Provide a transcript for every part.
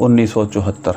1974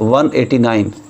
189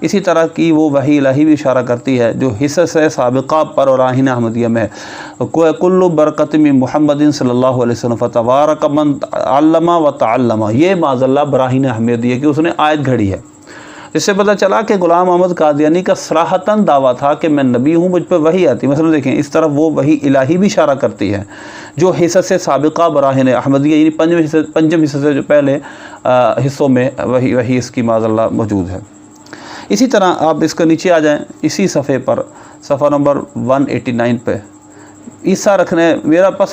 اسی طرح کی وہ وحی الہی بھی اشارہ کرتی ہے جو حصص سابقہ پر براہین احمدیہ میں ہے، کل برکت من محمد صلی اللہ علیہ وسلم فتبارک من علم و تعلم، یہ معاذ اللہ براہین احمدیہ کی اس نے آیت گھڑی ہے۔ اس سے پتہ چلا کہ غلام احمد قادیانی کا صراحتاً دعویٰ تھا کہ میں نبی ہوں، مجھ پہ وحی آتی۔ مثلا دیکھیں اس طرف وہ وحی الہی بھی اشارہ کرتی ہے جو حصص سابقہ براہین احمدیہ یعنی پنجم حصے سے جو پہلے حصوں میں وحی اس کی معاذ اللہ موجود ہے۔ اسی طرح آپ اس کے نیچے آ جائیں، اسی صفحے پر صفحہ نمبر 189 پہ عیسیٰ رکھنے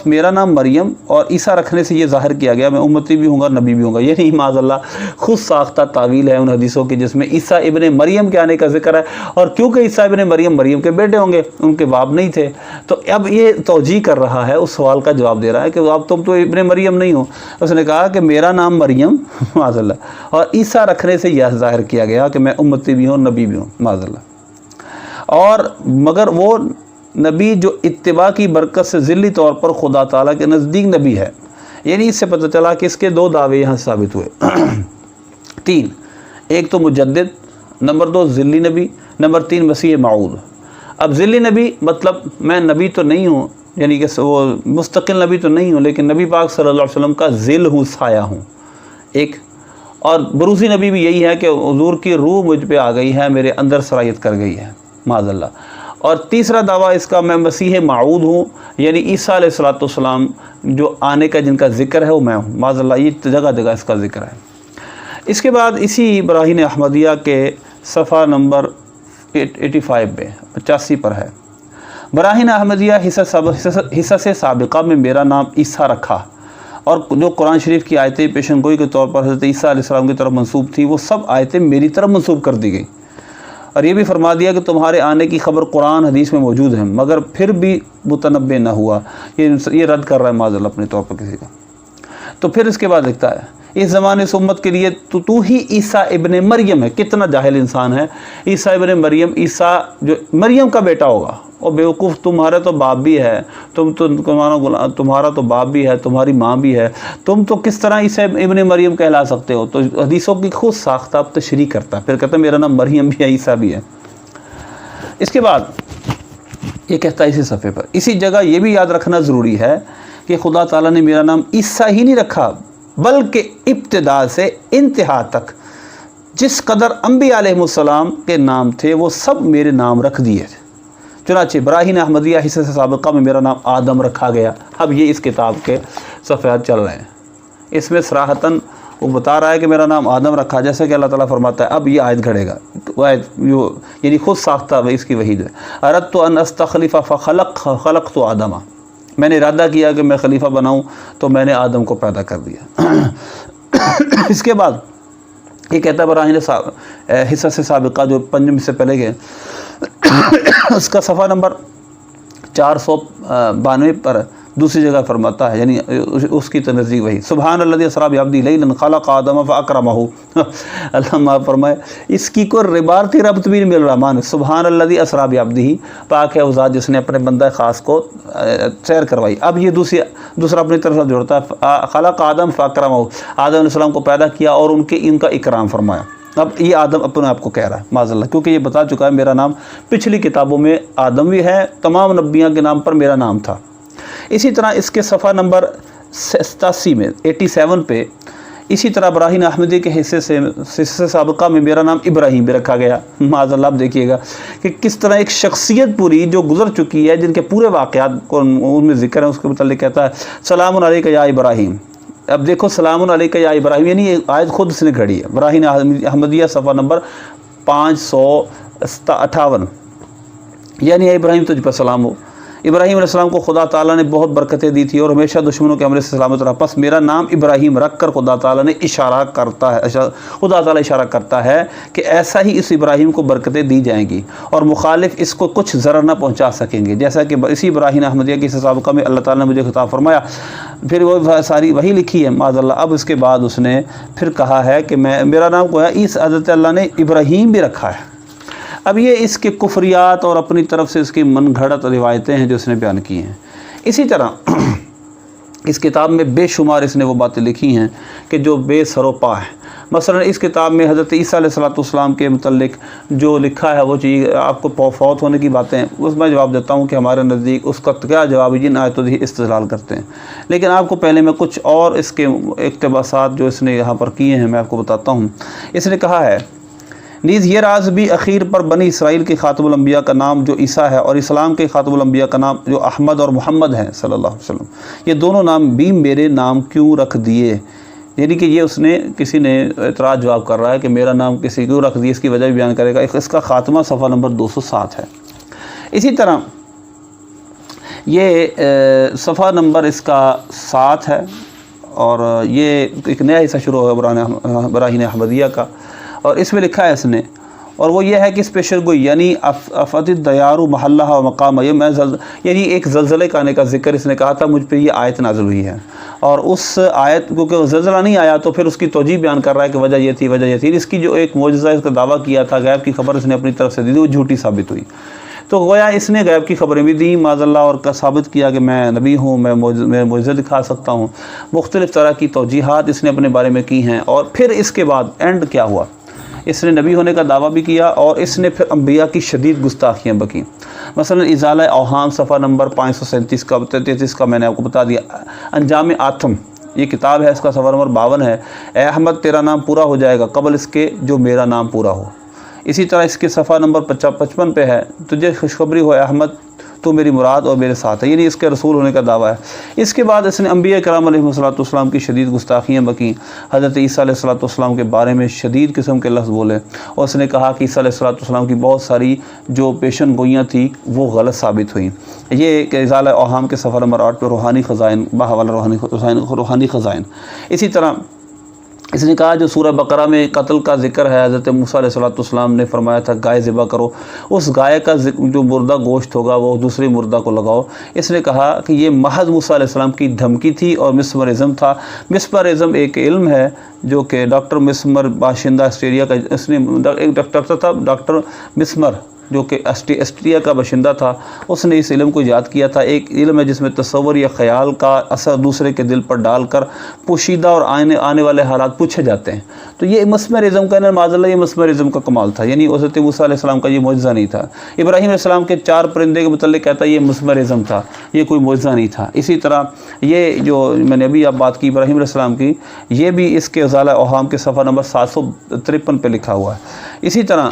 میرا نام مریم اور عیسیٰ رکھنے سے یہ ظاہر کیا گیا میں امتی بھی ہوں گا، نبی بھی ہوں گا۔ یہ نہیں معاذ اللہ خود ساختہ تعویل ہے ان حدیثوں کی جس میں عیسیٰ ابن مریم کے آنے کا ذکر ہے، اور کیونکہ عیسیٰ ابن مریم کے بیٹے ہوں گے، ان کے باپ نہیں تھے، تو اب یہ توجیہ کر رہا ہے، اس سوال کا جواب دے رہا ہے کہ اب تم تو ابن مریم نہیں ہو۔ اس نے کہا کہ میرا نام مریم معاذ اللہ، اور عیسیٰ رکھنے سے یہ ظاہر کیا گیا کہ میں امتی بھی ہوں، نبی بھی ہوں معاذ اللہ۔ اور مگر وہ نبی جو اتباع کی برکت سے ذلی طور پر خدا تعالیٰ کے نزدیک نبی ہے، یعنی اس سے پتہ چلا کہ اس کے دو دعوے یہاں ثابت ہوئے۔ 3، ایک تو مجدد، نمبر 2 ذلی نبی، نمبر 3 مسیح موعود۔ اب ذلی نبی مطلب میں نبی تو نہیں ہوں، یعنی کہ وہ مستقل نبی تو نہیں ہوں، لیکن نبی پاک صلی اللہ علیہ وسلم کا ذل ہوں، سایہ ہوں ایک۔ اور بروزی نبی بھی یہی ہے کہ حضور کی روح مجھ پہ آ گئی ہے، میرے اندر سرایت کر گئی ہے معاذ اللہ۔ اور تیسرا دعویٰ اس کا میں مسیح موعود ہوں، یعنی عیسیٰ علیہ السلام جو آنے کا جن کا ذکر ہے وہ میں ہوں معاذ اللہ، یہ جگہ جگہ اس کا ذکر ہے۔ اس کے بعد اسی براہین احمدیہ کے صفحہ نمبر 85 پہ 85 پر ہے، براہین احمدیہ حصص سابقہ میں میرا نام عیسیٰ رکھا، اور جو قرآن شریف کی آیتیں پیشن گوئی کے طور پر حضرت عیسیٰ علیہ السلام کی طرف منسوب تھی، وہ سب آیتیں میری طرف منسوب کر دی گئی، اور یہ بھی فرما دیا کہ تمہارے آنے کی خبر قرآن حدیث میں موجود ہے، مگر پھر بھی متنبع نہ ہوا۔ یہ رد کر رہا ہے معاذ اللہ اپنے طور پر کسی کا۔ تو پھر اس کے بعد لکھتا ہے اس زمانے اس امت کے لیے تو ہی عیسیٰ ابن مریم ہے۔ کتنا جاہل انسان ہے عیسیٰ ابن مریم، عیسیٰ جو مریم کا بیٹا ہوگا، اور بیوقوف تمہارا تو باپ بھی ہے، تمہارا تو باپ بھی ہے، تمہاری ماں بھی ہے، تم تو کس طرح عیسیٰ ابن مریم کہلا سکتے ہو؟ تو حدیثوں کی خود ساختہ تشریح کرتا ہے، پھر کہتا ہے میرا نام مریم بھی ہے، عیسیٰ بھی ہے۔ اس کے بعد یہ کہتا ہے اسی صفحے پر، اسی جگہ یہ بھی یاد رکھنا ضروری ہے کہ خدا تعالیٰ نے میرا نام عیسیٰ ہی نہیں رکھا، بلکہ ابتدا سے انتہا تک جس قدر انبیاء علیہ السلام کے نام تھے وہ سب میرے نام رکھ دیے تھے۔ چنانچہ براہین احمدیہ حصص سابقہ میں میرا نام آدم رکھا گیا۔ اب یہ اس کتاب کے صفحات چل رہے ہیں، اس میں صراحتاً وہ بتا رہا ہے کہ میرا نام آدم رکھا، جیسے کہ اللہ تعالیٰ فرماتا ہے۔ اب یہ آیت گھڑے گا، وہ آیت یعنی خود ساختہ اس کی وحی ہے، اردت ان استخلف فخلقت آدم، میں نے ارادہ کیا کہ میں خلیفہ بناؤں تو میں نے آدم کو پیدا کر دیا۔ اس کے بعد یہ کہتا ہے براہین حصص سابقہ جو پنجم سے پہلے گئے، اس کا صفحہ نمبر 492 پر دوسری جگہ فرماتا ہے، یعنی اس کی تنزیہ وہی، سبحان الذی اسری بعبدہ لیلا خلق آدم فاکرمہ۔ اللہ فرمائے اس کی کوئی رباطی ربط بھی نہیں مل رہا، مان سبحان الذی اسری بعبدہ، پاک ہے وہ ذات جس نے اپنے بندہ خاص کو سیر کروائی۔ اب یہ دوسرا اپنی طرف سے جوڑتا ہے، خلق آدم فاکرمہ، آدم علیہ السلام کو پیدا کیا اور ان کا اکرام فرمایا۔ اب یہ آدم اپنے آپ کو کہہ رہا ہے معاذ اللہ، کیونکہ یہ بتا چکا ہے میرا نام پچھلی کتابوں میں آدم بھی ہے، تمام نبیوں کے نام پر میرا نام تھا۔ اسی طرح اس کے صفحہ نمبر 87 میں 87 پہ اسی طرح براہین احمدی کے حصے سابقہ میں میرا نام ابراہیم بھی رکھا گیا معاذ اللہ۔ آپ دیکھیے گا کہ کس طرح ایک شخصیت پوری جو گزر چکی ہے، جن کے پورے واقعات کو ان میں ذکر ہے، اس کے متعلق کہتا ہے سلام علیک یا ابراہیم۔ اب دیکھو سلام علیک یا ابراہیم، یعنی یہ آیت خود اس نے گھڑی ہے، براہین احمدیہ صفحہ نمبر 558، یعنی ابراہیم تجھ پر سلام ہو۔ ابراہیم علیہ السلام کو خدا تعالیٰ نے بہت برکتیں دی تھی اور ہمیشہ دشمنوں کے حملے سے سلامت رہا، پس میرا نام ابراہیم رکھ کر خدا تعالیٰ اشارہ کرتا ہے کہ ایسا ہی اس ابراہیم کو برکتیں دی جائیں گی اور مخالف اس کو کچھ ضرر نہ پہنچا سکیں گے، جیسا کہ اسی براہین احمدیہ کی سابقہ میں اللہ تعالیٰ نے مجھے خطاب فرمایا۔ پھر وہ ساری وہی لکھی ہے معاذ اللہ۔ اب اس کے بعد اس نے پھر کہا ہے کہ میرا نام کو ہے اس حضرت اللہ نے ابراہیم بھی رکھا ہے۔ اب یہ اس کے کفریات اور اپنی طرف سے اس کی من گھڑت روایتیں ہیں جو اس نے بیان کی ہیں۔ اسی طرح اس کتاب میں بے شمار اس نے وہ باتیں لکھی ہیں کہ جو بے سروپا ہے۔ مثلا اس کتاب میں حضرت عیسیٰ علیہ السلام کے متعلق جو لکھا ہے وہ چیز آپ کو فوت ہونے کی باتیں ہیں، اس میں جواب دیتا ہوں کہ ہمارے نزدیک اس کا کیا جواب جن آیتوں سے استدلال کرتے ہیں۔ لیکن آپ کو پہلے میں کچھ اور اس کے اقتباسات جو اس نے یہاں پر کیے ہیں میں آپ کو بتاتا ہوں۔ اس نے کہا ہے نیز یہ راز بھی اخیر پر بنی اسرائیل کے خاتم الانبیاء کا نام جو عیسیٰ ہے اور اسلام کے خاتم الانبیاء کا نام جو احمد اور محمد ہیں صلی اللہ علیہ وسلم، یہ دونوں نام بھی میرے نام کیوں رکھ دیے؟ یعنی کہ یہ اس نے کسی نے اعتراض جواب کر رہا ہے کہ میرا نام کسی کیوں رکھ دیے، اس کی وجہ بھی بیان کرے گا۔ اس کا خاتمہ صفحہ نمبر 207 ہے۔ اسی طرح یہ صفحہ نمبر اس کا 7 ہے، اور یہ ایک نیا حصہ شروع ہوا براہین احمدیہ کا، اور اس میں لکھا ہے اس نے، اور وہ یہ ہے کہ اسپیشل گوئی یعنی افت الدیار محلہ و مقام، یہ میں یعنی ایک زلزلے کا آنے کا ذکر اس نے کہا تھا، مجھ پہ یہ آیت نازل ہوئی ہے، اور اس آیت کیونکہ زلزلہ نہیں آیا تو پھر اس کی توجیہ بیان کر رہا ہے کہ وجہ یہ تھی وجہ یہ تھی۔ اس کی جو ایک معجزہ اس کا دعویٰ کیا تھا، غیب کی خبر اس نے اپنی طرف سے دی تھی، وہ جھوٹی ثابت ہوئی، تو گویا اس نے غیب کی خبریں بھی دیں معاذ اللہ، اور ثابت کیا کہ میں نبی ہوں، میں معجزہ دکھا سکتا ہوں، مختلف طرح کی توجیحات اس نے اپنے بارے میں کی ہیں۔ اور پھر اس کے بعد اینڈ کیا ہوا، اس نے نبی ہونے کا دعویٰ بھی کیا، اور اس نے پھر انبیاء کی شدید گستاخیاں بکیں۔ مثلا ازالہ اوہام صفحہ نمبر 537 کا 33 کا میں نے آپ کو بتا دیا۔ انجام آتم یہ کتاب ہے، اس کا صفحہ نمبر 52 ہے۔ اے احمد تیرا نام پورا ہو جائے گا قبل اس کے جو میرا نام پورا ہو۔ اسی طرح اس کے صفحہ نمبر 55 پہ ہے، تجھے خوشخبری ہو اے احمد تو میری مراد اور میرے ساتھ ہے، یعنی اس کے رسول ہونے کا دعویٰ ہے۔ اس کے بعد اس نے انبیاء کرام علیہ السلام کی شدید گستاخیاں بکیں، حضرت عیسیٰ علیہ السلام کے بارے میں شدید قسم کے لفظ بولے، اور اس نے کہا کہ عیسیٰ علیہ السلام کی بہت ساری جو پیشن گوئیاں تھیں وہ غلط ثابت ہوئیں۔ یہ کہ ازالہ اوہام کے صفحہ نمبر 8 پہ روحانی خزائن باحوالہ روحانی خزائن۔ اسی طرح اس نے کہا جو سورہ بقرہ میں قتل کا ذکر ہے، حضرت موسیٰ علیہ السلام نے فرمایا تھا گائے ذبح کرو، اس گائے کا جو مردہ گوشت ہوگا وہ دوسری مردہ کو لگاؤ۔ اس نے کہا کہ یہ محض موسیٰ علیہ السلام کی دھمکی تھی اور مسمرزم تھا۔ مسمرزم ایک علم ہے جو کہ ڈاکٹر مسمر باشندہ آسٹریلیا کا، اس نے ایک ڈاکٹر تھا ڈاکٹر مسمر جو کہ آسٹریلیا کا باشندہ تھا، اس نے اس علم کو ایجاد کیا تھا۔ ایک علم ہے جس میں تصور یا خیال کا اثر دوسرے کے دل پر ڈال کر پوشیدہ اور آنے والے حالات پوچھے جاتے ہیں۔ تو یہ مسمرزم کا معاذ اللہ یہ مسمرزم کا کمال تھا، یعنی حضرت موسیٰ علیہ السلام کا یہ معجزہ نہیں تھا۔ ابراہیم علیہ السلام کے 4 پرندے کے متعلق کہتا ہے یہ مسمرزم تھا، یہ کوئی معجزہ نہیں تھا۔ اسی طرح یہ جو میں نے ابھی آپ بات کی ابراہیم علیہ السلام کی، یہ بھی اس کے ازالہ اوہام کے صفحہ نمبر 753 پہ لکھا ہوا ہے۔ اسی طرح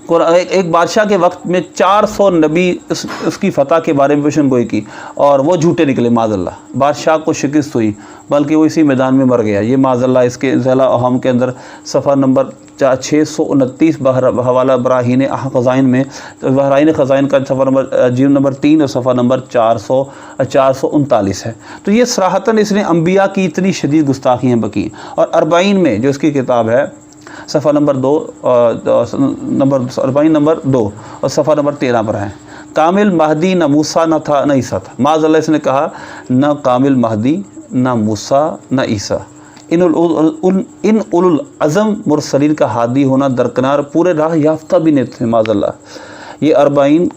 ایک بادشاہ کے وقت میں 400 نبی اس کی فتح کے بارے میں پیشن گوئی کی، اور وہ جھوٹے نکلے معاذ اللہ، بادشاہ کو شکست ہوئی بلکہ وہ اسی میدان میں مر گیا۔ یہ معاذ اللہ اس کے ازالہ اوہام کے اندر صفحہ نمبر 629 حوالہ براہین خزائن میں، براہین خزائن کا صفحہ نمبر 3 اور صفحہ نمبر 439 ہے۔ تو یہ صراحتاً اس نے انبیاء کی اتنی شدید گستاخیاں بکیں۔ اور 40 میں جو اس کی کتاب ہے صفحہ نمبر 2 اور صفحہ نمبر 13 پر ہے، کامل مہدی نہ موسیٰ نہ تھا نہ عیسیٰ تھا۔ معاذ اللہ اس نے کہا نہ کامل مہدی نہ موسیٰ نہ عیسیٰ، ان اولو العزم مرسلین کا ہادی ہونا درکنار پورے راہ یافتہ بھی نہیں تھے معاذ اللہ۔ یہ 40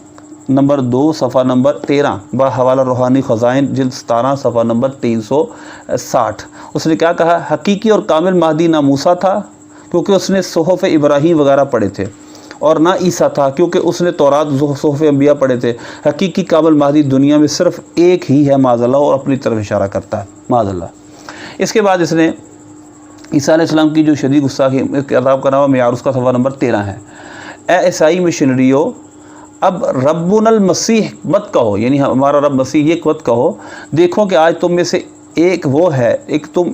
نمبر 2 صفحہ نمبر 13 بحوالہ روحانی خزائن جلد 17 صفحہ نمبر 360۔ اس نے کیا کہا، حقیقی اور کامل مہدی نہ موسیٰ تھا کیونکہ اس نے صحف ابراہیم وغیرہ پڑھے تھے، اور نہ عیسیٰ تھا کیونکہ اس نے تورات صحف انبیاء پڑھے تھے۔ حقیقی کامل مہدی دنیا میں صرف ایک ہی ہے معاذ اللہ، اور اپنی طرف اشارہ کرتا ہے معاذ اللہ۔ اس کے بعد اس نے عیسیٰ علیہ السلام کی جو شدید گستاخی، اس کتاب کا نام معیار، اس کا صفحہ نمبر 13 ہے۔ اے عیسائی مشنریو، اب ربنا المسیح مت کہو، یعنی ہمارا رب مسیح یہ مت کہو، دیکھو کہ آج تم میں سے ایک وہ ہے،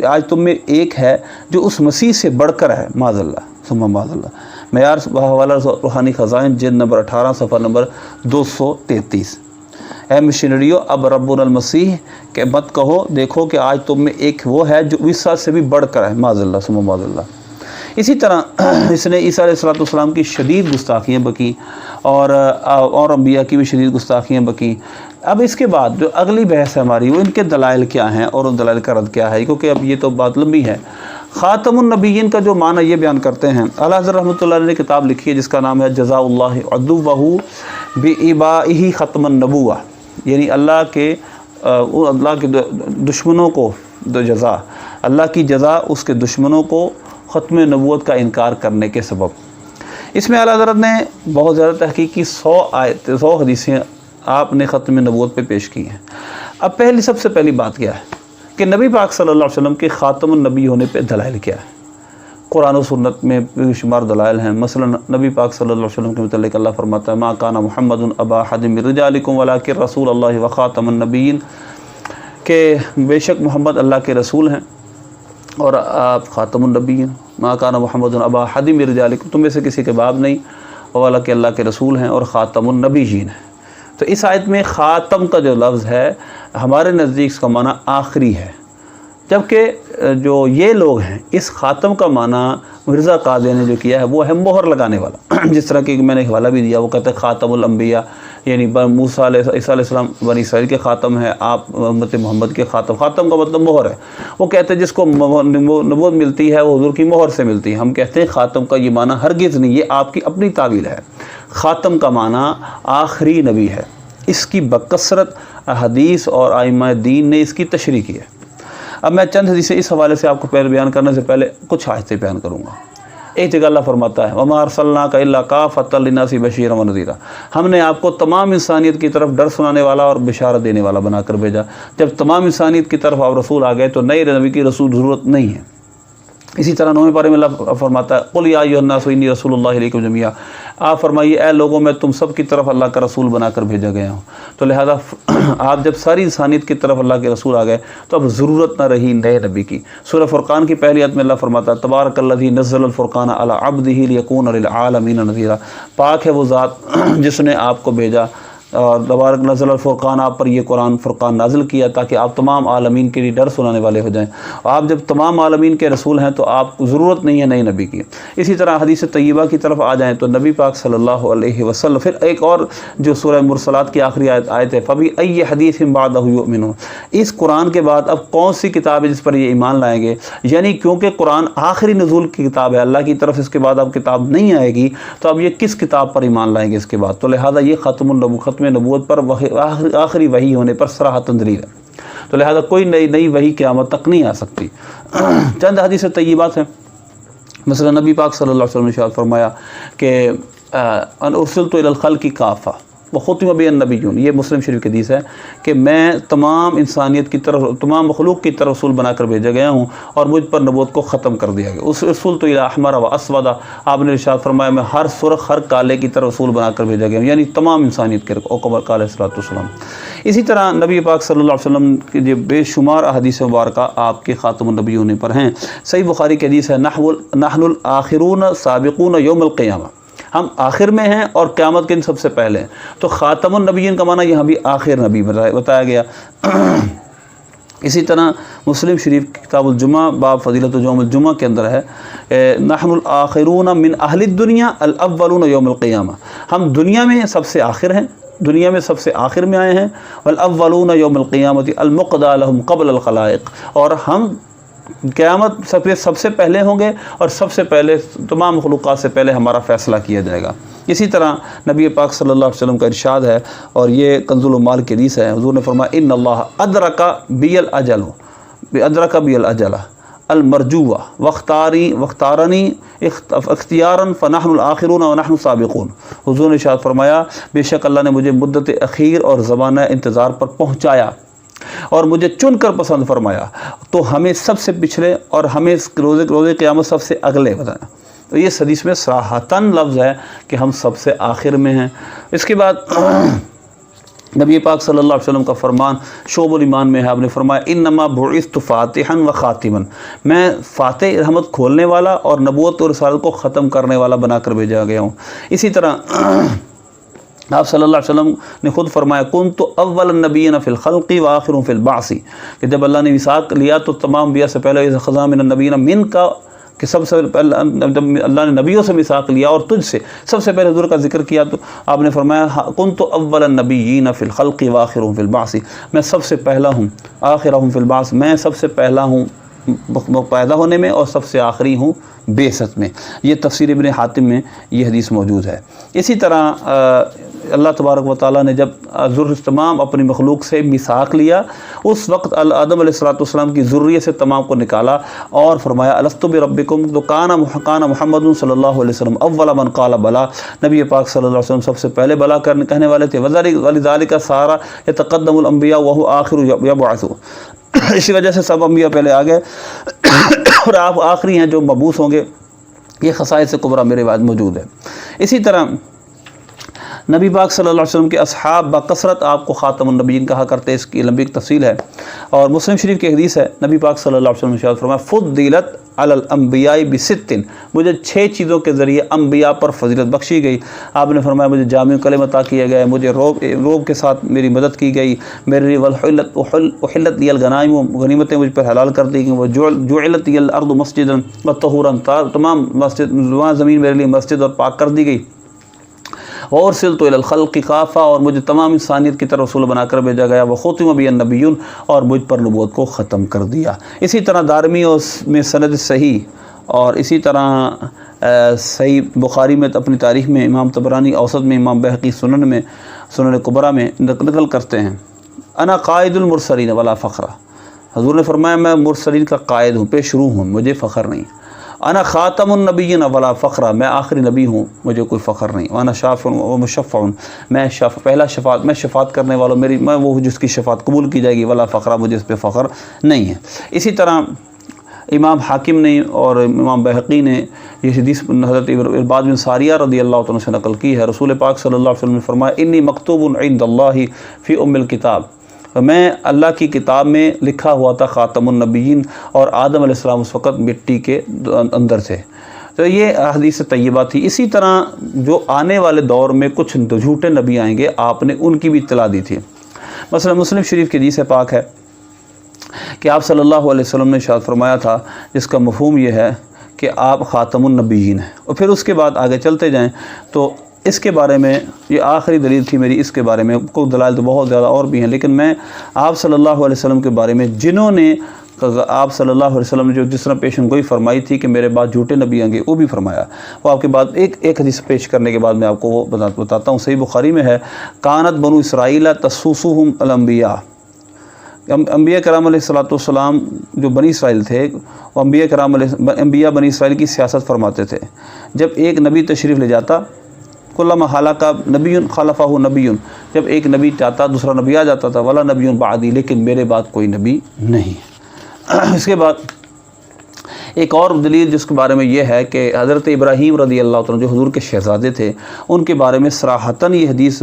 آج تم میں ایک ہے جو اس مسیح سے بڑھ کر ہے معاذ اللہ ثم معاذ اللہ۔ معیار بحوالہ روحانی خزائن جلد نمبر 18 صفحہ نمبر 233۔ اے مشنریو، اب ربنا المسیح کہ مت کہو، دیکھو کہ آج تم میں ایک وہ ہے جو عیسیٰ سے بھی بڑھ کر ہے معاذ اللہ ثم معاذ اللہ۔ اسی طرح اس نے عیسیٰ علیہ السلام کی شدید گستاخیاں بکیں، اور انبیاء کی بھی شدید گستاخیاں بکیں۔ اب اس کے بعد جو اگلی بحث ہے ہماری، وہ ان کے دلائل کیا ہیں اور ان دلائل کا رد کیا ہے، کیونکہ اب یہ تو بات لمبی ہے۔ خاتم النبیین کا جو معنی یہ بیان کرتے ہیں، اعلیٰ حضرت رحمۃ اللہ علیہ نے کتاب لکھی ہے جس کا نام ہے جزاء اللہ عدوہ بإبائہ ختم النبوہ، یعنی اللہ کے اللہ کے دشمنوں کو جزا، اللہ کی جزا اس کے دشمنوں کو ختم نبوت کا انکار کرنے کے سبب۔ اس میں اعلیٰ حضرت نے بہت زیادہ تحقیق کی، 100 حدیثیں آپ نے ختم نبوت پہ پیش کی ہیں۔ اب سب سے پہلی بات کیا ہے کہ نبی پاک صلی اللہ علیہ وسلم کے خاتم النبی ہونے پہ دلائل کیا ہے؟ قرآن و سنت میں بے شمار دلائل ہیں۔ مثلا نبی پاک صلی اللہ علیہ وسلم کے متعلق اللہ فرماتا ہے ما کان محمد ابا احد من رجالکم ولکن رسول اللہ وخاتم النبیین، کہ بے شک محمد اللہ کے رسول ہیں اور آپ خاتم النبیین۔ ما کان محمد ابا احد من رجالکم، تم میں سے کسی کے باپ نہیں، ولکن اللہ کے رسول ہیں اور خاتم النبیین ہیں۔ تو اس آیت میں خاتم کا جو لفظ ہے ہمارے نزدیک اس کا معنی آخری ہے، جبکہ جو یہ لوگ ہیں اس خاتم کا معنی مرزا قادیانی نے جو کیا ہے وہ ہے مہر لگانے والا۔ جس طرح کہ میں نے حوالہ بھی دیا، وہ کہتے ہیں خاتم الانبیاء، یعنی موسیٰ عیسیٰ علیہ السلام بنی اسرائیل کے خاتم ہے، آپ امت محمد کے خاتم۔ خاتم کا مطلب مہر ہے۔ وہ کہتے ہیں جس کو نبوت ملتی ہے وہ حضور کی مہر سے ملتی ہے۔ ہم کہتے ہیں خاتم کا یہ معنی ہرگز نہیں، یہ آپ کی اپنی تعویل ہے۔ خاتم کا معنی آخری نبی ہے۔ اس کی بکثرت حدیث اور ائمہ دین نے اس کی تشریح کی ہے۔ اب میں چند حدیثیں اس حوالے سے آپ کو پہلے بیان کرنے سے پہلے کچھ آیتیں بیان کروں گا۔ ایک جگہ اللہ فرماتا ہے وَمَا أَرْسَلْنَاكَ إِلَّا كَافَّةً لِلنَّاسِ بَشِيرًا وَنَذِيرًا، ہم نے آپ کو تمام انسانیت کی طرف ڈر سنانے والا اور بشارت دینے والا بنا کر بھیجا۔ جب تمام انسانیت کی طرف آپ رسول آ گئے تو نئے نبی کی رسول ضرورت نہیں ہے۔ اسی طرح 9ویں پارے میں اللہ فرماتا ہے قُلْ يَا أَيُّهَا النَّاسُ إِنِّي رَسُولُ اللَّهِ إِلَيْكُمْ جَمِيعًا، آپ فرمائیے اے لوگوں میں تم سب کی طرف اللہ کا رسول بنا کر بھیجا گیا ہوں۔ تو لہذا آپ جب ساری انسانیت کی طرف اللہ کے رسول آ گئے تو اب ضرورت نہ رہی نئے نبی کی۔ سورہ فرقان کی پہلی آیت میں اللہ فرماتا ہے تبارک الذی نزل الفرقان علی عبدہ لیکون للعالمین نذیرا، پاک ہے وہ ذات جس نے آپ کو بھیجا، اور تبارک نزل الفرقان، آپ پر یہ قرآن فرقان نازل کیا تاکہ آپ تمام عالمین کے لیے ڈر سنانے والے ہو جائیں۔ آپ جب تمام عالمین کے رسول ہیں تو آپ کو ضرورت نہیں ہے نئی نبی کی۔ اسی طرح حدیث طیبہ کی طرف آ جائیں تو نبی پاک صلی اللہ علیہ وسلم، پھر ایک اور جو سورہ مرسلات کی آخری آیت ہے فَبِأَيِّ حَدِيثٍ بَعْدَهُ يُؤْمِنُونَ، اس قرآن کے بعد اب کون سی کتاب ہے جس پر یہ ایمان لائیں گے؟ یعنی کیونکہ قرآن آخری نزول کی کتاب ہے اللہ کی طرف، اس کے بعد اب کتاب نہیں آئے گی، تو اب یہ کس کتاب پر ایمان لائیں گے اس کے بعد؟ تو لہٰذا یہ ختم نبوت پر آخری وحی ہونے پر صراحتاً دلیل ہے۔ تو لہذا کوئی نئی وحی قیامت تک نہیں آ سکتی۔ چند حدیث طیبات ہیں، مثلا نبی پاک صلی اللہ علیہ وسلم نے ارشاد فرمایا کہ ان ارسلت الی الخلق کافہ وختم بی النبیون، یہ مسلم شریف کی حدیث ہے کہ میں تمام انسانیت کی طرف، تمام مخلوق کی طرف رسول بنا کر بھیجا گیا ہوں اور مجھ پر نبوت کو ختم کر دیا گیا۔ اس ارسلت الی احمر و اسود، آپ نے ارشاد فرمایا میں ہر سرخ ہر کالے کی طرف رسول بنا کر بھیجا گیا ہوں، یعنی تمام انسانیت کے علیہ السلام۔ اسی طرح نبی پاک صلی اللہ علیہ وسلم کے جو بے شمار احادیث مبارکہ آپ کے خاتم النبی ہونے پر ہیں۔ صحیح بخاری کی حدیث ہے نحن الآخرون سابقون یوم القیامہ، ہم آخر میں ہیں اور قیامت کے دن سب سے پہلے ہیں۔ تو خاتم النبیین کا معنی یہاں بھی آخر نبی بتایا گیا۔ اسی طرح مسلم شریف کتاب الجمعہ باب فضیلت یوم الجمعہ کے اندر ہے نحن الآخرون من اہل الدنیا الاولون یوم القیامہ، ہم دنیا میں سب سے آخر ہیں، دنیا میں سب سے آخر میں آئے ہیں، والاولون یوم القیامۃ المقضی لهم قبل الخلائق، اور ہم قیامت سب سے پہلے ہوں گے اور سب سے پہلے تمام مخلوقات سے پہلے ہمارا فیصلہ کیا جائے گا۔ اسی طرح نبی پاک صلی اللہ علیہ وسلم کا ارشاد ہے، اور یہ کنز العمال کی حدیث ہے، حضور نے فرمایا ان اللہ ادرک بی الاجل المرجوہ واختارنی اختیارا فنحن الآخرون ونحن السابقون، حضور نے ارشاد فرمایا بے شک اللہ نے مجھے مدت اخیر اور زمانہ انتظار پر پہنچایا اور مجھے چن کر پسند فرمایا، تو ہمیں سب سے پچھلے اور ہمیں روز قیامت سب سے اگلے بتایا۔ تو یہ حدیث میں صراحتاً لفظ ہے کہ ہم سب سے آخر میں ہیں۔ اس کے بعد نبی پاک صلی اللہ علیہ وسلم کا فرمان شعب الایمان میں ہے، آپ نے فرمایا انما بعثت فاتحا و خاتما، میں فاتح رحمت کھولنے والا اور نبوت اور رسالت کو ختم کرنے والا بنا کر بھیجا گیا ہوں۔ اسی طرح آپ صلی اللہ علیہ وسلم نے خود فرمایا کنت اول النبیین فی الخلق و آخر فی البعث، کہ جب اللہ نے میثاق لیا تو تمام انبیاء سے پہلے خذا من النبیین من کا، کہ سب سے پہلے جب اللہ نے نبیوں سے میثاق لیا اور تجھ سے سب سے پہلے حضور کا ذکر کیا تو آپ نے فرمایا کنت اول النبیین فی الخلق و آخر فی البعث، میں سب سے پہلا ہوں، آخرہم فی البعث، میں سب سے پہلا ہوں پیدا ہونے میں اور سب سے آخری ہوں بعثت میں۔ یہ تفسیر ابن حاتم میں یہ حدیث موجود ہے۔ اسی طرح اللہ تبارک و تعالیٰ نے جب تمام اپنی مخلوق سے میثاق لیا، اس وقت آدم علیہ السلام کی ذریت سے تمام کو نکالا اور فرمایا الست بربکم، تو کان محمد صلی اللہ علیہ وسلم اول من قال بلا، نبی پاک صلی اللہ علیہ وسلم سب سے پہلے بلا کہنے والے تھے، ولذالک سارا یتقدم الانبیاء وهو آخر یبعث، اسی وجہ سے سب انبیاء پہلے آ گئے اور آپ آخری ہیں جو مبعوث ہوں گے۔ یہ خصائص کبریٰ میرے بعد موجود ہے۔ اسی طرح نبی پاک صلی اللہ علیہ وسلم کے اصحاب بکثرت آپ کو خاتم النبیین کہا کرتے، اس کی لمبی تفصیل ہے، اور مسلم شریف کی حدیث ہے، نبی پاک صلی اللہ علیہ وسلم نے ارشاد فرمایا فضلت علی الانبیاء بست، مجھے 6 چیزوں کے ذریعے انبیاء پر فضیلت بخشی گئی۔ آپ نے فرمایا مجھے جامع کلمہ عطا کیا گیا، مجھے روب کے ساتھ میری مدد کی گئی، میرے لیے احلت لی الغنائم، غنیمتیں مجھ پر حلال کر دی گئیں، وجعلت لی الارض مسجدا وطہورا، تمام زمین میرے لیے مسجد اور پاک کر دی گئی، وارسلت الی الخلق کافہ، اور مجھے تمام انسانیت کی طرف رسول بنا کر بھیجا گیا، وختم بی النبیون، اور مجھ پر نبوت کو ختم کر دیا۔ اسی طرح دارمی میں سند صحیح، اور اسی طرح صحیح بخاری میں اپنی تاریخ میں، امام طبرانی اوسط میں، امام بہقی سنن کبریٰ میں نقل کرتے ہیں، انا قائد المرسلین ولا فخر، حضور نے فرمایا میں مرسلین کا قائد ہوں، پیش رو ہوں، مجھے فخر نہیں، انا خاتم النبیین ولا فخر، میں آخری نبی ہوں، مجھے کوئی فخر نہیں، وانا شافع و مشفع، میں پہلا شفاعت، میں شفاعت کرنے والوں، میں وہ ہوں جس کی شفاعت قبول کی جائے گی، ولا فخر، مجھے اس پہ فخر نہیں ہے۔ اسی طرح امام حاکم نے اور امام بہقی نے یہ حدیث حضرت ارباد بن ساریہ رضی اللہ عنہ سے نقل کی ہے، رسول پاک صلی اللہ علیہ وسلم نے فرمایا انی مکتوب عند اللہ فی ام الکتاب، میں اللہ کی کتاب میں لکھا ہوا تھا خاتم النبیین، اور آدم علیہ السلام اس وقت مٹی کے اندر تھے۔ تو یہ حدیث طیبہ تھی۔ اسی طرح جو آنے والے دور میں کچھ جھوٹے نبی آئیں گے، آپ نے ان کی بھی اطلاع دی تھی۔ مثلا مسلم شریف کی حدیث پاک ہے کہ آپ صلی اللہ علیہ وسلم نے ارشاد فرمایا تھا، جس کا مفہوم یہ ہے کہ آپ خاتم النبیین ہیں، اور پھر اس کے بعد آگے چلتے جائیں تو اس کے بارے میں یہ آخری دلیل تھی میری، اس کے بارے میں کوئی دلائل تو بہت زیادہ اور بھی ہیں، لیکن میں آپ صلی اللہ علیہ وسلم کے بارے میں جنہوں نے آپ صلی اللہ علیہ وسلم نے جو جس طرح پیشن گوئی فرمائی تھی کہ میرے بعد جھوٹے نبی آئیں گے، وہ بھی فرمایا، وہ آپ کے بعد ایک حدیث پیش کرنے کے بعد میں آپ کو وہ بتاتا ہوں۔ صحیح بخاری میں ہے کانت بنو اسرائیل تسوسہم الانبیاء، انبیاء کرام علیہ السلام جو بنی اسرائیل تھے، وہ انبیاء بنی اسرائیل کی سیاست فرماتے تھے۔ جب ایک نبی تشریف لے جاتا، کلما حلق نبی خلفہ نبی، جب ایک نبی چاہتا دوسرا نبی آ جاتا تھا، ولا نبی بعدی، لیکن میرے بعد کوئی نبی نہیں۔ اس کے بعد ایک اور دلیل جس کے بارے میں یہ ہے کہ حضرت ابراہیم رضی اللہ عنہ جو حضور کے شہزادے تھے، ان کے بارے میں صراحتاً یہ حدیث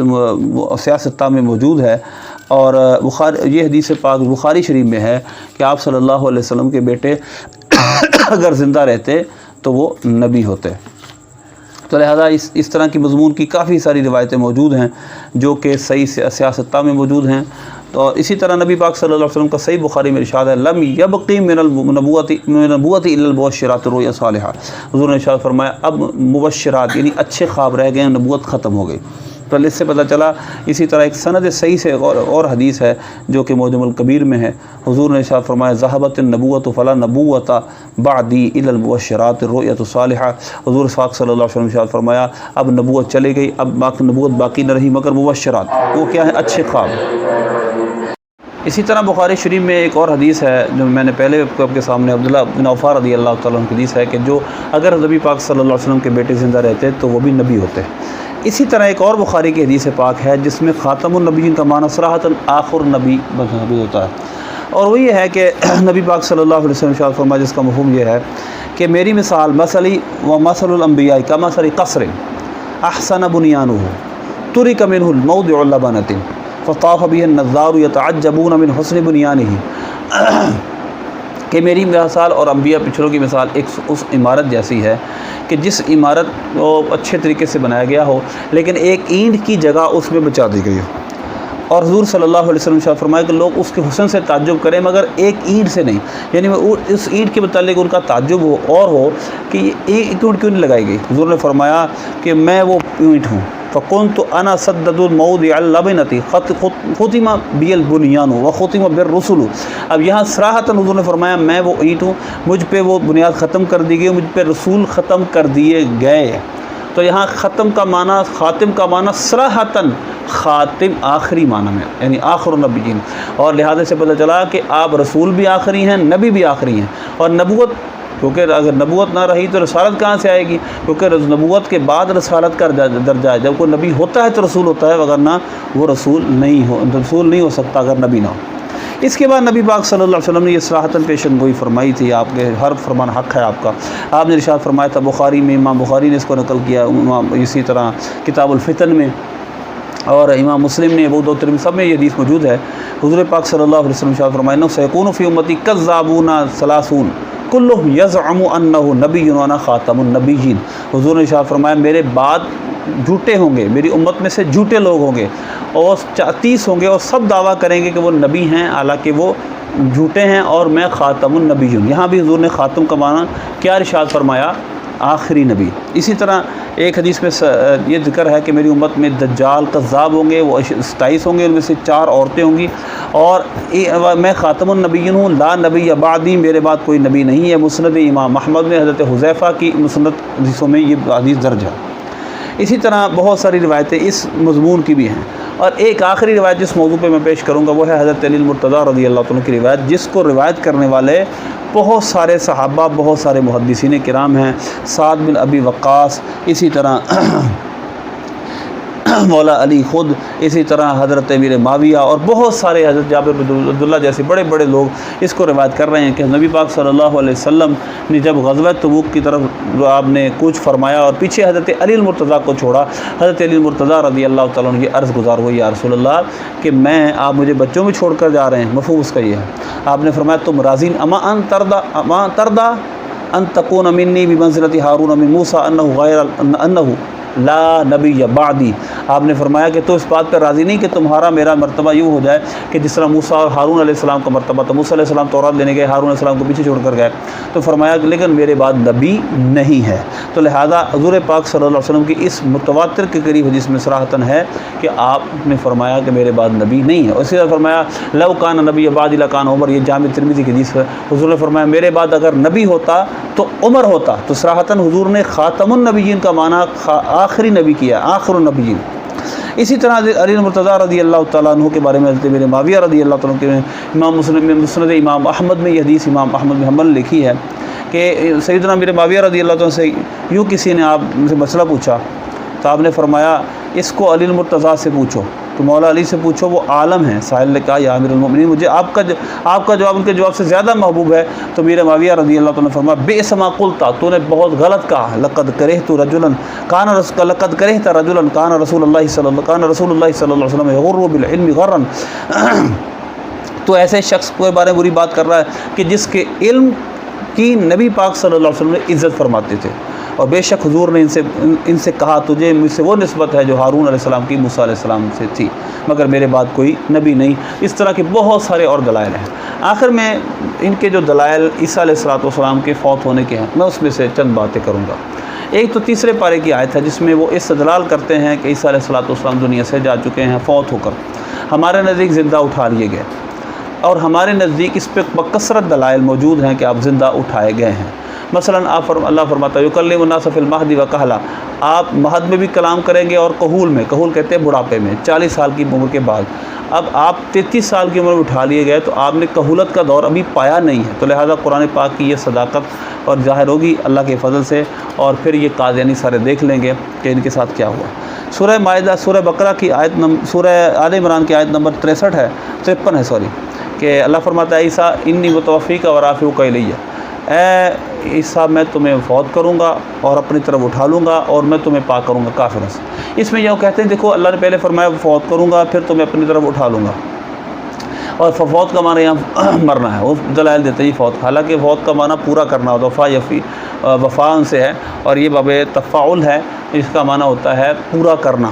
سیاستہ میں موجود ہے، اور یہ حدیث پاک بخاری شریف میں ہے کہ آپ صلی اللہ علیہ وسلم کے بیٹے اگر زندہ رہتے تو وہ نبی ہوتے۔ تو لہذا اس طرح کی مضمون کی کافی ساری روایتیں موجود ہیں جو کہ صحیح سیاستہ میں موجود ہیں۔ تو اسی طرح نبی پاک صلی اللہ علیہ وسلم کا صحیح بخاری میں ارشاد ہے لم یبقی من النبوۃ الا المبشرات الرؤیا الصالحہ، حضور نے ارشاد فرمایا اب مبشرات یعنی اچھے خواب رہ گئے، نبوت ختم ہو گئی۔ تو اس سے پتہ چلا، اسی طرح ایک سند صحیح سے اور حدیث ہے جو کہ معجم الکبیر میں ہے، حضور نے ارشاد فرمایا ذہبت النبوۃ فلا نبوۃ بعدی الا المبشرات الرؤیا الصالحہ، حضور پاک صلی اللہ علیہ وسلم نے ارشاد فرمایا اب نبوت چلی گئی، اب نبوت باقی نہ رہی مگر مبشرات، وہ کیا ہے؟ اچھے خواب۔ اسی طرح بخاری شریف میں ایک اور حدیث ہے جو میں نے پہلے آپ کے سامنے عبداللہ بن عوف رضی اللہ تعالیٰ عنہ کی حدیث ہے کہ جو اگر نبی پاک صلی اللہ علیہ وسلم کے بیٹے زندہ رہتے تو وہ بھی نبی ہوتے۔ اسی طرح ایک اور بخاری کی حدیث پاک ہے جس میں خاتم النبیین کا معنی صراحتاً آخر نبی ہوتا ہے، اور وہ یہ ہے کہ نبی پاک صلی اللہ علیہ وسلم ارشاد فرمایا جس کا مفہوم یہ ہے کہ میری مثال مثلی و مثل الانبیاء کمثل قصر احسن بنیانہ ترک منہ الموضع اللبنۃ فطاف به النظار یتعجبون من حسن بنیانہ، کہ میری مثال اور انبیاء پچھلوں کی مثال اس عمارت جیسی ہے کہ جس عمارت کو اچھے طریقے سے بنایا گیا ہو لیکن ایک اینٹ کی جگہ اس میں بچا دی گئی ہو، اور حضور صلی اللہ علیہ وسلم نے فرمایا کہ لوگ اس کے حسن سے تعجب کریں مگر ایک اینٹ سے نہیں، یعنی اس اینٹ کے متعلق ان کا تعجب ہو کہ یہ ایک اینٹ کیوں نہیں لگائی گئی۔ حضور نے فرمایا کہ میں وہ اینٹ ہوں، فَكُنْتُ أَنَا سَدَّدُ الْمَوْضِعَ اللَّبِنَةِ خُتِمَ بِيَ الْبُنْيَانُ وَخُتِمَ بِالرُّسُلُ، اب یہاں صراحتاً حضور نے فرمایا میں وہ اینٹ ہوں، مجھ پہ وہ بنیاد ختم کر دی گئی، مجھ پہ رسول ختم کر دیے گئے، تو یہاں ختم کا معنی، خاتم کا معنی صراحتاً خاتم آخری معنی میں، یعنی آخر النبیین، اور لہذا سے پتہ چلا کہ آپ رسول بھی آخری ہیں، نبی بھی آخری ہیں، اور نبوت، کیونکہ اگر نبوت نہ رہی تو رسالت کہاں سے آئے گی؟ کیونکہ نبوت کے بعد رسالت کا درجہ ہے، جب کوئی نبی ہوتا ہے تو رسول ہوتا ہے، وگرنہ وہ رسول نہیں ہو سکتا اگر نبی نہ ہو۔ اس کے بعد نبی پاک صلی اللہ علیہ وسلم نے یہ صراحتاً پیشن گوئی فرمائی تھی، آپ کے ہر فرمان حق ہے آپ کا۔ آپ نے ارشاد فرمایا تھا، بخاری میں، امام بخاری نے اس کو نقل کیا، اسی طرح کتاب الفتن میں، اور امام مسلم نے، ابو داؤد ترمذی سب میں یہ حدیث موجود ہے۔ حضور پاک صلی اللہ علیہ وسلم ارشاد فرمایا، انہ سیکون فی امتی کذابون ثلاثون کلہم یزعم انہ نبی وانا خاتم النبیین۔ حضور نے ارشاد فرمایا، میرے بعد جھوٹے ہوں گے، میری امت میں سے جھوٹے لوگ ہوں گے، اور 30 ہوں گے، اور سب دعویٰ کریں گے کہ وہ نبی ہیں، حالانکہ وہ جھوٹے ہیں، اور میں خاتم النبیین۔ یہاں بھی حضور نے خاتم کا معنی کیا ارشاد فرمایا؟ آخری نبی۔ اسی طرح ایک حدیث میں یہ ذکر ہے کہ میری امت میں دجال کذاب ہوں گے، وہ 27 ہوں گے، ان میں سے 4 عورتیں ہوں گی، اور میں خاتم النبیین ہوں، لا نبی بعدی، میرے بعد کوئی نبی نہیں ہے۔ مسند امام احمد میں حضرت حذیفہ کی مسند حدیثوں میں یہ حدیث درج ہے۔ اسی طرح بہت ساری روایتیں اس مضمون کی بھی ہیں، اور ایک آخری روایت جس موضوع پہ میں پیش کروں گا وہ ہے حضرت علی المرتضیٰ رضی اللہ عنہ کی روایت، جس کو روایت کرنے والے بہت سارے صحابہ، بہت سارے محدثین کرام ہیں، سعد بن ابی وقاص، اسی طرح مولا علی خود، اسی طرح حضرت امیر معاویہ، اور بہت سارے، حضرت جابر بن عبداللہ جیسے بڑے بڑے لوگ اس کو روایت کر رہے ہیں کہ نبی پاک صلی اللہ علیہ وسلم نے جب غزوہ تبوک کی طرف آپ نے کوچ فرمایا اور پیچھے حضرت علی المرتضیٰ کو چھوڑا، حضرت علی المرتضیٰ رضی اللہ تعالیٰ عنہ یہ عرض گزار ہوئی، یا رسول اللہ کہ آپ مجھے بچوں میں چھوڑ کر جا رہے ہیں، مفہوم اس کا یہ ہے۔ آپ نے فرمایا، تم راضین اما تردا ان تکون منی بمنزلۃ ہارون من موسیٰ انہ لا نبی بعدی۔ آپ نے فرمایا کہ تو اس بات پر راضی نہیں کہ تمہارا میرا مرتبہ یوں ہو جائے کہ جس طرح موسیٰ اور ہارون علیہ السلام کا مرتبہ تھا، موسیٰ علیہ السلام تورات لینے گئے، ہارون علیہ السلام کو پیچھے چھوڑ کر گئے، تو فرمایا کہ لیکن میرے بعد نبی نہیں ہے۔ تو لہذا حضور پاک صلی اللہ علیہ وسلم کی اس متواتر کے قریب حدیث میں صراحتاً ہے کہ آپ نے فرمایا کہ میرے بعد نبی نہیں ہے۔ اسی طرح فرمایا، لو کان نبی بعدی لکان عمر، یہ جامع ترمذی کی حدیث ہے۔ حضور نے فرمایا میرے بعد اگر نبی ہوتا تو عمر ہوتا۔ تو صراحتاً حضور نے خاتم النبیین کا معنی آخری نبی کیا، آخر النبیین۔ اسی طرح علی المرتضیٰ رضی اللہ تعالیٰ عنہ کے بارے میں حضرت امیر معاویہ رضی اللہ تعالیٰ عنہ کے امام مسلم میں مسند امام احمد میں یہ حدیث امام احمد بن حنبل لکھی ہے کہ سیدنا امیر معاویہ رضی اللہ تعالیٰ سے یوں کسی نے آپ سے مسئلہ پوچھا، تو آپ نے فرمایا اس کو علی المرتضیٰ سے پوچھو، تو مولا علی سے پوچھو، وہ عالم ہیں۔ سائل نے کہا، یا امیر المؤمنین، مجھے آپ کا جواب ان کے جواب سے زیادہ محبوب ہے۔ تو امیر معاویہ رضی اللہ تعالیٰ نے فرمایا، بئس ما قلت، تو نے بہت غلط کہا، لقد کرہت رجلا کان رسول اللہ صلی اللہ علیہ وسلم یغر بالعلم غرا۔ تو ایسے شخص کے بارے میں بری بات کر رہا ہے کہ جس کے علم کی نبی پاک صلی اللہ علیہ وسلم نے عزت فرماتے تھے، اور بے شک حضور نے ان سے کہا، تجھے مجھ سے وہ نسبت ہے جو ہارون علیہ السلام کی موسیٰ علیہ السلام سے تھی، مگر میرے بعد کوئی نبی نہیں۔ اس طرح کے بہت سارے اور دلائل ہیں۔ آخر میں ان کے جو دلائل عیسیٰ علیہ السلام کے فوت ہونے کے ہیں، میں اس میں سے چند باتیں کروں گا۔ ایک تو تیسرے پارے کی آیت ہے جس میں وہ استدلال کرتے ہیں کہ عیسیٰ علیہ السلام دنیا سے جا چکے ہیں فوت ہو کر، ہمارے نزدیک زندہ اٹھا لیے گئے، اور ہمارے نزدیک اس پہ بکثرت دلائل موجود ہیں کہ آپ زندہ اٹھائے گئے ہیں۔ مثلا اللہ فرماتا ہے، یکلم الناس فی المہد وکہلا، آپ مہد میں بھی کلام کریں گے، اور کہول میں، کہول کہتے ہیں بڑھاپے میں، 40 سال کی عمر کے بعد۔ اب آپ 33 سال کی عمر میں اٹھا لیے گئے، تو آپ نے کہولت کا دور ابھی پایا نہیں ہے، تو لہٰذا قرآن پاک کی یہ صداقت اور ظاہر ہوگی اللہ کے فضل سے، اور پھر یہ قادیانی سارے دیکھ لیں گے کہ ان کے ساتھ کیا ہوا۔ سورہ مائدہ، سورہ بقرہ کی آیت سورہ آل عمران کی آیت نمبر 53 ہے، 53 ہے سوری، کہ اللہ فرماتا ہے، عیسیٰ انی متوفیک و رافعک الیہ، اے عیسیٰ میں تمہیں فوت کروں گا اور اپنی طرف اٹھا لوں گا، اور میں تمہیں پاک کروں گا کافروں سے۔ اس میں یہ کہتے ہیں، دیکھو اللہ نے پہلے فرمایا فوت کروں گا، پھر تمہیں اپنی طرف اٹھا لوں گا، اور فوت کا معنی یہاں مرنا ہے، وہ دلائل دیتے ہیں فوت، حالانکہ فوت کا معنی پورا کرنا ہوتا ہے، وفاء سے ہے، اور یہ باب تفاعل ہے، اس کا معنی ہوتا ہے پورا کرنا۔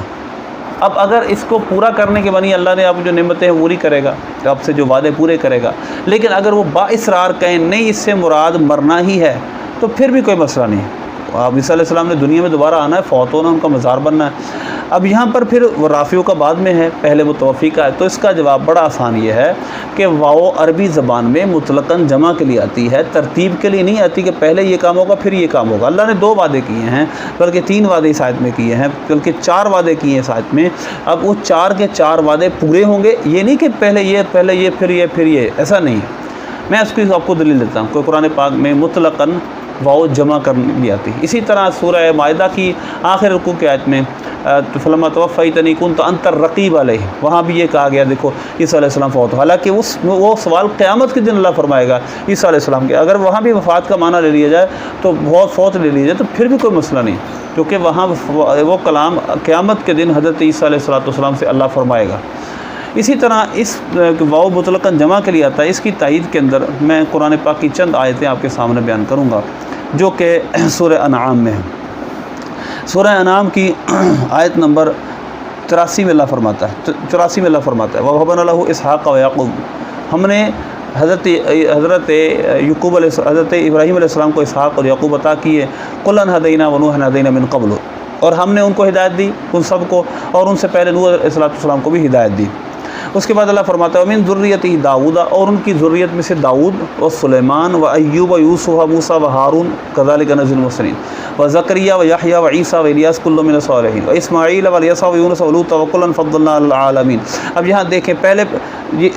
اب اگر اس کو پورا کرنے کے بنی اللہ نے آپ جو نعمتیں ہیں پوری کرے گا، آپ سے جو وعدے پورے کرے گا، لیکن اگر وہ بااصرار کہیں نہیں اس سے مراد مرنا ہی ہے، تو پھر بھی کوئی مسئلہ نہیں ہے۔ آپ عیسیٰ علیہ السلام نے دنیا میں دوبارہ آنا ہے، فوت ہونا، ان کا مزار بننا ہے۔ اب یہاں پر پھر وہ رافعوں کا بعد میں ہے، پہلے متوفی کا ہے، تو اس کا جواب بڑا آسان یہ ہے کہ واو عربی زبان میں مطلقاً جمع کے لیے آتی ہے، ترتیب کے لیے نہیں آتی کہ پہلے یہ کام ہوگا پھر یہ کام ہوگا۔ اللہ نے 2 وعدے کیے ہیں، بلکہ 3 وعدے اس آیت میں کیے ہیں، بلکہ 4 وعدے کیے ہیں اس آیت میں۔ اب وہ 4 کے 4 وعدے پورے ہوں گے، یہ نہیں کہ پہلے یہ پھر یہ، ایسا نہیں ہے۔ میں اس کی آپ کو دلیل دیتا ہوں کہ قرآن پاک میں مطلقاً واو جمع کرنے بھی آتی ہے۔ اسی طرح سورہ مائدہ کی آخر رکوع کی آیت میں فلما توفیتنی کنت انت الرقیب علیہ، وہاں بھی یہ کہا گیا، دیکھو عیسیٰ علیہ السلام فوت، حالانکہ وہ سوال قیامت کے دن اللہ فرمائے گا عیسیٰ علیہ السلام کے۔ اگر وہاں بھی وفات کا معنی لے لیا جائے تو فوت لے لیا جائے تو پھر بھی کوئی مسئلہ نہیں، کیونکہ وہاں وہ کلام قیامت کے دن حضرت عیسیٰ علیہ السلام سے اللہ فرمائے گا۔ اسی طرح اس واو مطلقاً جمع کے لیے آتا ہے، اس کی تائید کے اندر میں قرآن پاک کی چند آیتیں آپ کے سامنے بیان کروں گا جو کہ سورہ انعام میں ہیں۔ سورہ انعام کی آیت نمبر 83 میں اللہ فرماتا ہے، 84 میں اللہ فرماتا ہے وَوَهَبْنَا لَهُ إِسْحَاقَ وَيَعْقُوبَ، ہم نے حضرت ابراہیم علیہ السلام کو اسحاق اور یعقوب عطا کیے، قُلًا هَدَيْنَا وَنُوحًا هَدَيْنَا مِن قَبْلُ، اور ہم نے ان کو ہدایت دی، ان سب کو، اور ان سے پہلے نوح علیہ السلام کو بھی ہدایت دی۔ اس کے بعد اللہ فرماتا ہے وَمِن ذُرِّيَّتِهِ داؤد، اور ان کی ذریت میں سے داؤد و سلیمان و ایوب و یوسف و موسیٰ و ہارون کذالک نجزی المحسنین و زکریا و یحییٰ و عیسیٰ و الیاس کل من الصالحین و اسماعیل و الیسع و یونس و لوط و کلا فضلنا علی العالمین۔ اب یہاں دیکھیں، پہلے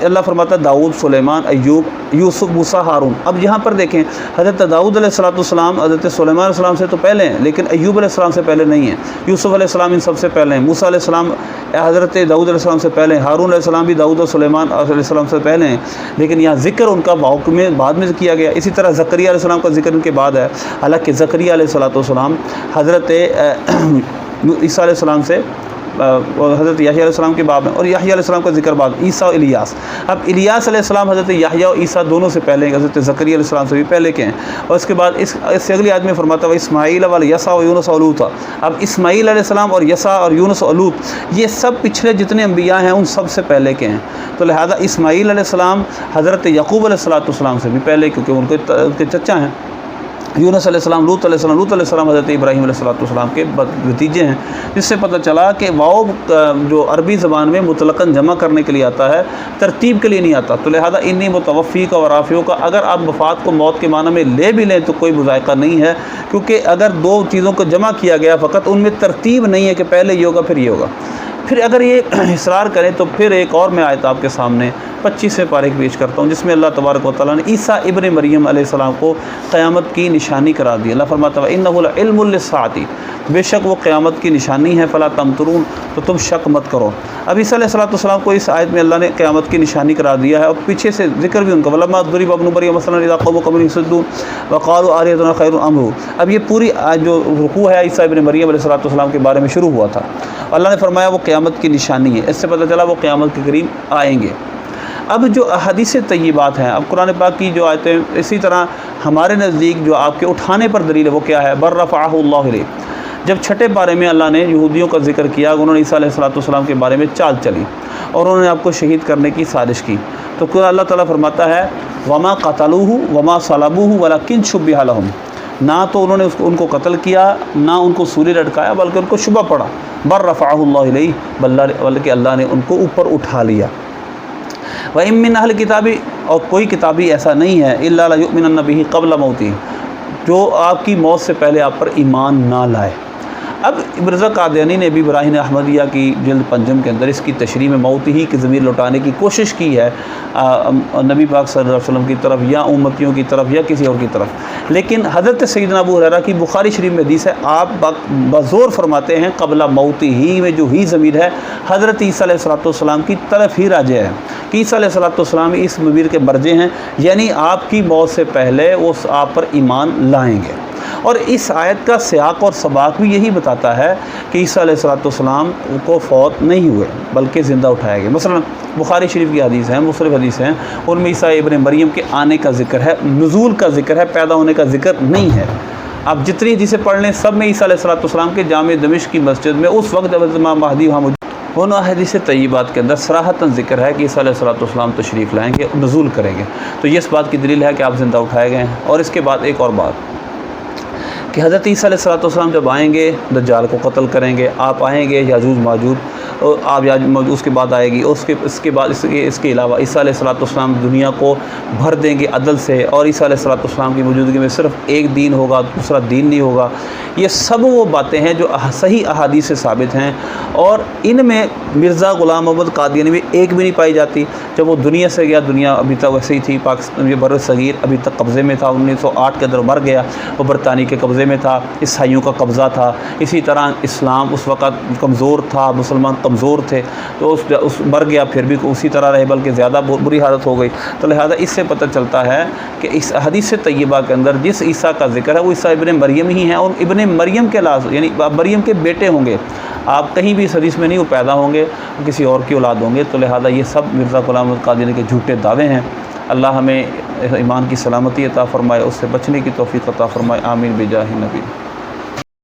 اللہ فرماتا ہے داؤد، سلیمان، ایوب، یوسف، موسیٰ، ہارون۔ اب یہاں پر دیکھیں حضرت داؤد علیہ السلام حضرت سلیمان علیہ السلام سے تو پہلے ہیں، لیکن ایوب علیہ السلام سے پہلے نہیں ہیں، یوسف علیہ السلام ان سب سے پہلے ہیں، موسیٰ علیہ السلام حضرت داؤد علیہ السلام سے پہلے ہیں، ہارون علیہ السلام بھی داؤد اور سلیمان علیہ السلام سے پہلے ہیں، لیکن یہاں ذکر ان کا واو میں بعد میں کیا گیا۔ اسی طرح زکریا علیہ السلام کا ذکر ان کے بعد ہے، حالانکہ زکریا علیہ السلام حضرت عیسیٰ علیہ السلام سے حضرت یحییٰ علیہ السلام کے باب میں، اور یحییٰ علیہ السلام کا ذکر بعد، عیسیٰ و الیاس۔ اب الیاس علیہ السلام حضرت یحییٰ اور عیسیٰ دونوں سے پہلے ہیں، حضرت زکریا علیہ السلام سے بھی پہلے کے ہیں۔ اور اس کے بعد اس سے اگلی آیت میں فرماتا ہے اسماعیل و الیسع و یونس و لوط۔ اب اسماعیل علیہ السلام اور یسع اور یونس و لوط یہ سب پچھلے جتنے انبیاء ہیں ان سب سے پہلے کے ہیں، تو لہذا اسماعیل علیہ السلام حضرت یعقوب علیہ السلام سے بھی پہلے، کیونکہ ان کے چچا ہیں۔ یونس علیہ السلام، لوط علیہ السلام حضرت ابراہیم علیہ السلام کے بھتیجے ہیں، جس سے پتہ چلا کہ واو جو عربی زبان میں مطلقاً جمع کرنے کے لیے آتا ہے، ترتیب کے لیے نہیں آتا، تو لہذا انی متوفی کا و رافعوں کا اگر آپ وفات کو موت کے معنی میں لے بھی لیں تو کوئی مذائقہ نہیں ہے، کیونکہ اگر 2 چیزوں کو جمع کیا گیا فقط ان میں ترتیب نہیں ہے کہ پہلے یہ ہوگا پھر یہ ہوگا۔ پھر اگر یہ اصرار کریں تو پھر ایک اور میں آیت آپ کے سامنے 25ویں پارے کی پیش کرتا ہوں، جس میں اللہ تبارک و تعالیٰ نے عیسیٰ ابن مریم علیہ السلام کو قیامت کی نشانی قرار دی۔ اللہ فرماتا ہے انہ لعلم للساعۃ، بے شک وہ قیامت کی نشانی ہے، فلا تمترون، تو تم شک مت کرو۔ اب عیسیٰ علیہ السلام کو اس آیت میں اللہ نے قیامت کی نشانی قرار دیا ہے، اور پیچھے سے ذکر بھی ان کا ولما ضرب ابن مریم مثلا اذا قومک یصدون وقالوا آلہتنا خیر ام هو۔ اب یہ پوری جو رکوع ہے عیسیٰ ابن مریم علیہ السلام کے بارے میں شروع ہوا تھا، اللہ نے فرمایا وہ قیامت کی نشانی ہے، اس سے پتہ چلا وہ قیامت کے قریب آئیں گے۔ اب جو احادیث طیبات ہیں، اب قرآن پاک کی جو آیتیں، اسی طرح ہمارے نزدیک جو آپ کے اٹھانے پر دلیل ہے وہ کیا ہے، بر رفعہ اللہ الیہ۔ جب چھٹے پارے میں اللہ نے یہودیوں کا ذکر کیا، انہوں نے عیسیٰ علیہ السلام کے بارے میں چال چلی اور انہوں نے آپ کو شہید کرنے کی سازش کی، تو اللہ تعالیٰ فرماتا ہے وما قتلوہ وما صلبوہ ولکن شبہ لہم، نہ تو انہوں نے ان کو قتل کیا، نہ ان کو سولی لٹکایا، بلکہ ان کو شبہ پڑا، بر رفعہ اللہ الیہ، بلکہ اللہ نے ان کو اوپر اٹھا لیا۔ وَإِن مِّنْ أَهْلِ الْكِتَابِ، اور کوئی کتابی ایسا نہیں ہے، إِلَّا لَيُؤْمِنَنَّ بِهِ قَبْلَ مَوْتِهِ، جو آپ کی موت سے پہلے آپ پر ایمان نہ لائے۔ اب مرزا قادیانی نے بھی براہین احمدیہ کی جلد 5 کے اندر اس کی تشریح میں موت ہی کی ضمیر لوٹانے کی کوشش کی ہے نبی پاک صلی اللہ علیہ وسلم کی طرف یا امتیوں کی طرف یا کسی اور کی طرف، لیکن حضرت سیدنا ابو ہریرہ کی بخاری شریف میں حدیث ہے، آپ بزور فرماتے ہیں قبل موت ہی میں جو ہی ضمیر ہے حضرت عیسیٰ علیہ السلام کی طرف ہی راجع ہے، کہ عیسیٰ علیہ السلام اس ضمیر کے مرجع ہیں، یعنی آپ کی موت سے پہلے وہ آپ پر ایمان لائیں گے۔ اور اس آیت کا سیاق اور سباق بھی یہی بتاتا ہے کہ عیسیٰ علیہ السلام کو فوت نہیں ہوئے بلکہ زندہ اٹھایا گیا۔ مثلا بخاری شریف کی حدیث ہیں، مختلف حدیث ہیں، ان میں عیسیٰ ابن مریم کے آنے کا ذکر ہے، نزول کا ذکر ہے، پیدا ہونے کا ذکر نہیں ہے۔ آپ جتنی حدیثیں پڑھ لیں سب میں عیسیٰ علیہ السلام کے جامع دمشق کی مسجد میں اس وقت جب امام مہدی وہاں موجود، ان حدیث طیبات کے اندر صراحتاً ذکر ہے کہ عیسیٰ علیہ السلام تشریف لائیں گے، نزول کریں گے، تو یہ اس بات کی دلیل ہے کہ آپ زندہ اٹھائے گئے ہیں۔ اور اس کے بعد ایک اور بات کہ حضرت عیسیٰ علیہ السلام جب آئیں گے دجال کو قتل کریں گے، آپ آئیں گے یاجوج ماجوج، اور آپ اس کے بعد آئے گی، اس کے بعد اس کے علاوہ عیسیٰ علیہ السلام دنیا کو بھر دیں گے عدل سے، اور عیسیٰ علیہ السلام کی موجودگی میں صرف ایک دین ہوگا، دوسرا دین نہیں ہوگا۔ یہ سب وہ باتیں ہیں جو صحیح احادیث سے ثابت ہیں، اور ان میں مرزا غلام محمد قادیانی بھی ایک بھی نہیں پائی جاتی۔ جب وہ دنیا سے گیا، دنیا ابھی تک ویسے ہی تھی، پاکستان یہ بر صغیر ابھی تک قبضے میں تھا، 1908 کے اندر مر گیا، وہ برطانیہ کے قبضے میں تھا، عیسائیوں کا قبضہ تھا۔ اسی طرح اسلام اس وقت کمزور تھا، مسلمان کمزور تھے، تو اس مر گیا، پھر بھی اسی طرح رہے، بلکہ زیادہ بری حالت ہو گئی۔ تو لہٰذا اس سے پتہ چلتا ہے کہ اس حدیث طیبہ کے اندر جس عیسیٰ کا ذکر ہے وہ عیسیٰ ابن مریم ہی ہیں، اور ابن مریم کے لحاظ یعنی مریم کے بیٹے ہوں گے، آپ کہیں بھی اس حدیث میں نہیں وہ پیدا ہوں گے، کسی اور کی اولاد ہوں گے۔ تو لہٰذا یہ سب مرزا غلام محمد قادیانی کے جھوٹے دعوے ہیں۔ اللہ ہمیں ایمان کی سلامتی عطا فرمائے، اس سے بچنے کی توفیق عطا فرمائے، آمین بجاہ نبی۔